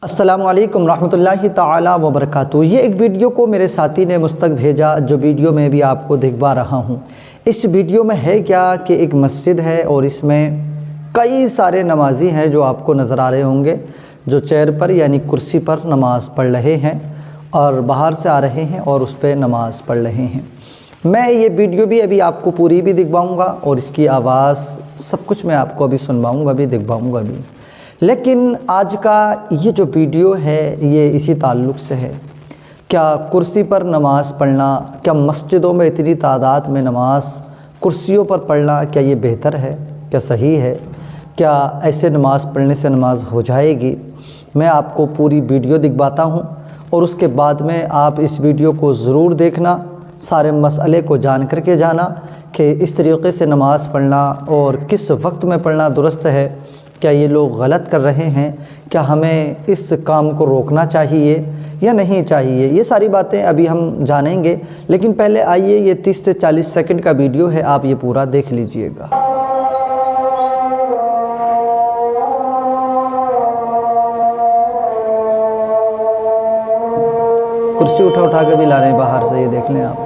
السلام علیکم رحمۃ اللہ تعالی وبرکاتہ۔ یہ ایک ویڈیو کو میرے ساتھی نے مجھ تک بھیجا، جو ویڈیو میں بھی آپ کو دکھوا رہا ہوں۔ اس ویڈیو میں ہے کیا کہ ایک مسجد ہے اور اس میں کئی سارے نمازی ہیں جو آپ کو نظر آ رہے ہوں گے، جو چیئر پر یعنی کرسی پر نماز پڑھ رہے ہیں اور باہر سے آ رہے ہیں اور اس پہ نماز پڑھ رہے ہیں۔ میں یہ ویڈیو بھی ابھی آپ کو پوری بھی دکھواؤں گا اور اس کی آواز سب کچھ میں آپ کو ابھی سنواؤں گا بھی، دکھواؤں گا بھی۔ لیکن آج کا یہ جو ویڈیو ہے یہ اسی تعلق سے ہے، کیا کرسی پر نماز پڑھنا، کیا مسجدوں میں اتنی تعداد میں نماز کرسیوں پر پڑھنا کیا یہ بہتر ہے، کیا صحیح ہے، کیا ایسے نماز پڑھنے سے نماز ہو جائے گی؟ میں آپ کو پوری ویڈیو دکھواتا ہوں اور اس کے بعد میں آپ اس ویڈیو کو ضرور دیکھنا، سارے مسئلے کو جان کر کے جانا کہ اس طریقے سے نماز پڑھنا اور کس وقت میں پڑھنا درست ہے، کیا یہ لوگ غلط کر رہے ہیں، کیا ہمیں اس کام کو روکنا چاہیے یا نہیں چاہیے، یہ ساری باتیں ابھی ہم جانیں گے۔ لیکن پہلے آئیے، یہ 30 سے 40 سیکنڈ کا ویڈیو ہے، آپ یہ پورا دیکھ لیجئے گا۔ کرسی اٹھا کے بھی لا رہے ہیں باہر سے، یہ دیکھ لیں آپ۔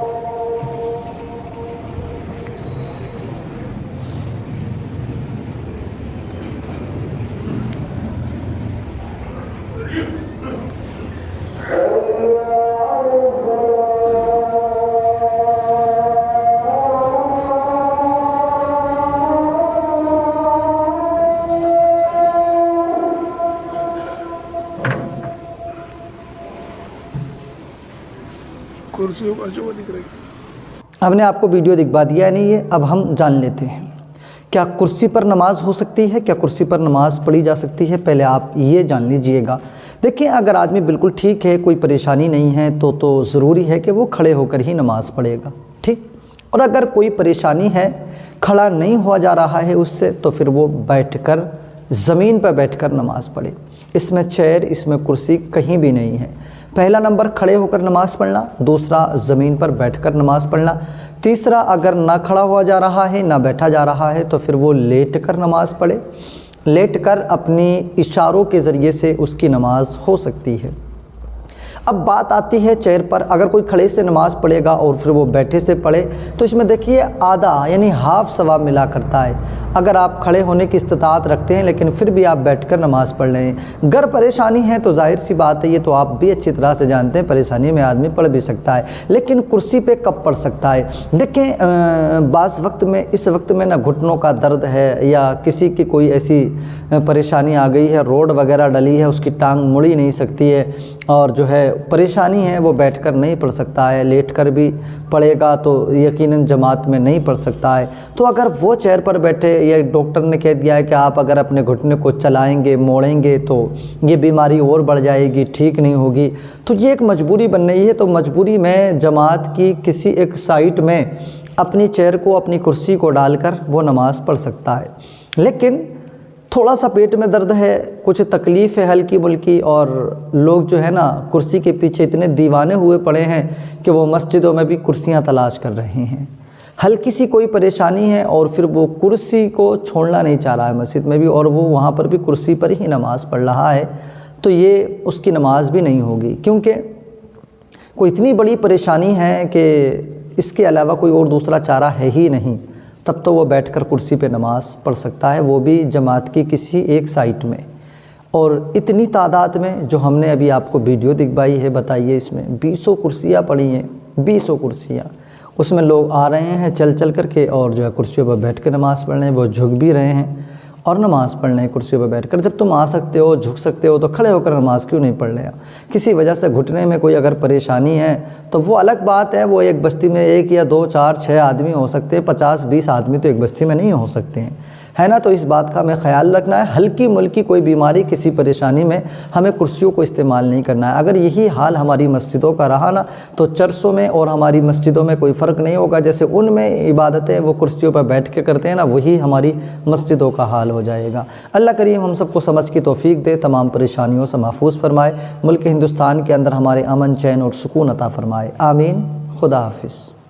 ہم نے آپ کو ویڈیو دکھوا دیا ہے، نہیں یہ اب ہم جان لیتے ہیں کیا کرسی پر نماز ہو سکتی ہے، کیا کرسی پر نماز پڑھی جا سکتی ہے۔ پہلے آپ یہ جان لیجئے گا۔ دیکھیں، اگر آدمی بالکل ٹھیک ہے، کوئی پریشانی نہیں ہے تو ضروری ہے کہ وہ کھڑے ہو کر ہی نماز پڑھے گا، ٹھیک۔ اور اگر کوئی پریشانی ہے، کھڑا نہیں ہوا جا رہا ہے اس سے، تو پھر وہ بیٹھ کر زمین پر بیٹھ کر نماز پڑھے۔ اس میں چیئر، اس میں کرسی کہیں بھی نہیں ہے۔ پہلا نمبر کھڑے ہو کر نماز پڑھنا، دوسرا زمین پر بیٹھ کر نماز پڑھنا، تیسرا اگر نہ کھڑا ہوا جا رہا ہے نہ بیٹھا جا رہا ہے تو پھر وہ لیٹ کر نماز پڑھے۔ لیٹ کر اپنی اشاروں کے ذریعے سے اس کی نماز ہو سکتی ہے۔ اب بات آتی ہے چیئر پر، اگر کوئی کھڑے سے نماز پڑھے گا اور پھر وہ بیٹھے سے پڑھے تو اس میں دیکھیے آدھا یعنی ہاف ثواب ملا کرتا ہے۔ اگر آپ کھڑے ہونے کی استطاعت رکھتے ہیں لیکن پھر بھی آپ بیٹھ کر نماز پڑھ رہے ہیں، گر پریشانی ہے تو ظاہر سی بات ہے، یہ تو آپ بھی اچھی طرح سے جانتے ہیں، پریشانی میں آدمی پڑھ بھی سکتا ہے، لیکن کرسی پہ کب پڑھ سکتا ہے؟ دیکھیں، بعض وقت میں اس وقت میں نہ گھٹنوں کا درد ہے یا کسی کی کوئی ایسی پریشانی آ گئی ہے، روڈ وغیرہ ڈلی ہے، اس کی ٹانگ مڑی نہیں سکتی ہے اور جو ہے پریشانی ہے، وہ بیٹھ کر نہیں پڑھ سکتا ہے، لیٹ کر بھی پڑھے گا تو یقیناً جماعت میں نہیں پڑھ سکتا ہے۔ تو اگر وہ چیئر پر بیٹھے، یا ڈاکٹر نے کہہ دیا ہے کہ آپ اگر اپنے گھٹنے کو چلائیں گے، موڑیں گے تو یہ بیماری اور بڑھ جائے گی، ٹھیک نہیں ہوگی، تو یہ ایک مجبوری بن رہی ہے۔ تو مجبوری میں جماعت کی کسی ایک سائٹ میں اپنی چیئر کو، اپنی کرسی کو ڈال کر وہ نماز پڑھ سکتا ہے۔ لیکن تھوڑا سا پیٹ میں درد ہے، کچھ تکلیف ہے ہلکی ملکی، اور لوگ جو ہے نا کرسی کے پیچھے اتنے دیوانے ہوئے پڑے ہیں کہ وہ مسجدوں میں بھی کرسیاں تلاش کر رہے ہیں۔ ہلکی سی کوئی پریشانی ہے اور پھر وہ کرسی کو چھوڑنا نہیں چاہ رہا ہے مسجد میں بھی، اور وہ وہاں پر بھی کرسی پر ہی نماز پڑھ رہا ہے، تو یہ اس کی نماز بھی نہیں ہوگی، کیونکہ کوئی اتنی بڑی پریشانی ہے کہ اس کے علاوہ کوئی اور دوسرا چارہ ہے ہی نہیں، تب تو وہ بیٹھ کر کرسی پہ نماز پڑھ سکتا ہے، وہ بھی جماعت کی کسی ایک سائٹ میں۔ اور اتنی تعداد میں جو ہم نے ابھی آپ کو ویڈیو دکھوائی ہے، بتائیے اس میں 200 کرسیاں پڑی ہیں، 200 کرسیاں، اس میں لوگ آ رہے ہیں چل کر کے اور جو ہے کرسیوں پر بیٹھ کے نماز پڑھ رہے ہیں، وہ جھک بھی رہے ہیں اور نماز پڑھ رہے ہیں کرسیوں پہ بیٹھ کر۔ جب تم آ سکتے ہو، جھک سکتے ہو، تو کھڑے ہو کر نماز کیوں نہیں پڑھ رہے ہو؟ کسی وجہ سے گھٹنے میں کوئی اگر پریشانی ہے تو وہ الگ بات ہے، وہ ایک بستی میں 1 یا 2 4 6 آدمی ہو سکتے ہیں، 50 20 آدمی تو ایک بستی میں نہیں ہو سکتے ہیں، ہے نا؟ تو اس بات کا ہمیں خیال رکھنا ہے، ہلکی ملکی کوئی بیماری، کسی پریشانی میں ہمیں کرسیوں کو استعمال نہیں کرنا ہے۔ اگر یہی حال ہماری مسجدوں کا رہا نا تو چرسوں میں اور ہماری مسجدوں میں کوئی فرق نہیں ہوگا، جیسے ان میں عبادتیں وہ کرسیوں پر بیٹھ کے کرتے ہیں نا، وہی ہماری مسجدوں کا حال ہو جائے گا۔ اللہ کریم ہم سب کو سمجھ کی توفیق دے، تمام پریشانیوں سے محفوظ فرمائے، ملک ہندوستان کے اندر ہمارے امن، چین اور سکون عطا فرمائے، آمین۔ خدا حافظ۔